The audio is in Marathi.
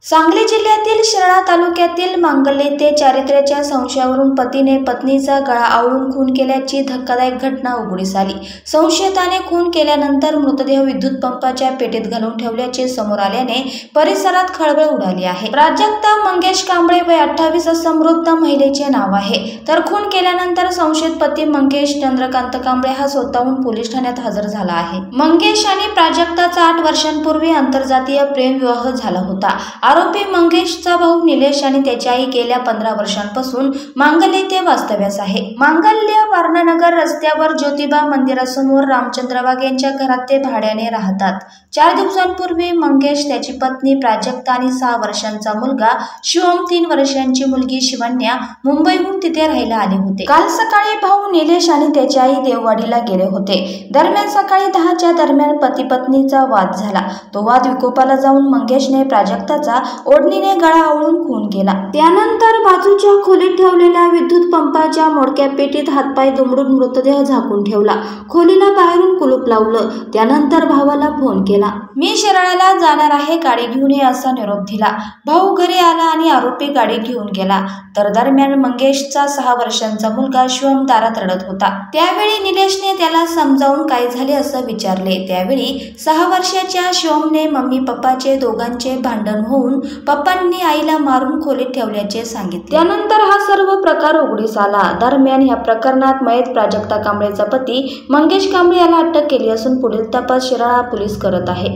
सांगली जिल्ह्यातील शिराळा तालुक्यातील मांगल येथे चारित्र्याच्या संशयावरून पतीने पत्नीचा गळा आवळून खून केल्याची धक्कादायक घटना उघडीस आली। संशयिताने खून केल्यानंतर मृतदेह विद्युत पंपाच्या पेटीत घालून ठेवल्याचे समोर आल्याने परिसरात खळबळ उडाली आहे। प्राजक्ता मंगेश कांबळे वय 28 असं मृत महिलेचे नाव आहे। तर खून केल्यानंतर संशयित पती मंगेश चंद्रकांत कांबळे हा स्वतःहून पोलीस ठाण्यात हजर झाला आहे। मंगेश आणि प्राजक्ताचा 8 वर्षांपूर्वी आंतरजातीय प्रेम विवाह झाला होता। आरोपी मंगेशचा भाऊ निलेश आणि त्याची आई गेल्या 15 वर्षांपासून मांगल येथे वास्तव्यास आहे। मांगल्य वारणानगर रस्त्यावर ज्योतिबा मंदिरासमोर रामचंद्र वाघ यांच्या घरात ते भाड्याने राहतात। 4 दिवसांपूर्वी मंगेश, त्याची पत्नी प्राजक्ता आणि 6 वर्षांचा मुलगा शिवम, 3 वर्षांची मुलगी शिवन्या मुंबईहून तिथे राहायला आले होते। काल सकाळी भाऊ निलेश आणि त्याची आई देववाडीला गेले होते। दरम्यान सकाळी 10च्या दरम्यान पती पत्नीचा वाद झाला। तो वाद विकोपाला जाऊन मंगेशने प्राजक्ताचा ओढणीने गळा आवळून खून केला। त्यानंतर बाजूच्या खोलीत ठेवलेल्या विद्युत पंपाच्या मोडक्या पेटीत हातपाय दुमडून मृतदेह झाकून ठेवला। खोलीला बाहेरून कुलूप लावलं। त्यानंतर भावाला फोन केला। मी शिराळाला जाणार आहे, गाडी घेऊन ये असा निरोप दिला। भाऊ घरी आला आणि आरोपी गाडी घेऊन गेला। तर दरम्यान मंगेशचा 6 वर्षांचा मुलगा शिवम दारात रडत होता। त्यावेळी निलेशने त्याला समजावून काय झाले असं विचारले। त्यावेळी 6 वर्षाच्या शिवमने मम्मी पप्पाचे दोघांचे भांडण होऊन पप्पांनी आईला मारून खोलीत ठेवल्याचे सांगितले। त्यानंतर हा सर्व प्रकार उघडीस आला। दरम्यान या प्रकरणात मयत प्राजक्ता कांबळेचा पती मंगेश कांबळे याला अटक केली असून पुढील तपास शिराळा पोलीस करत आहे।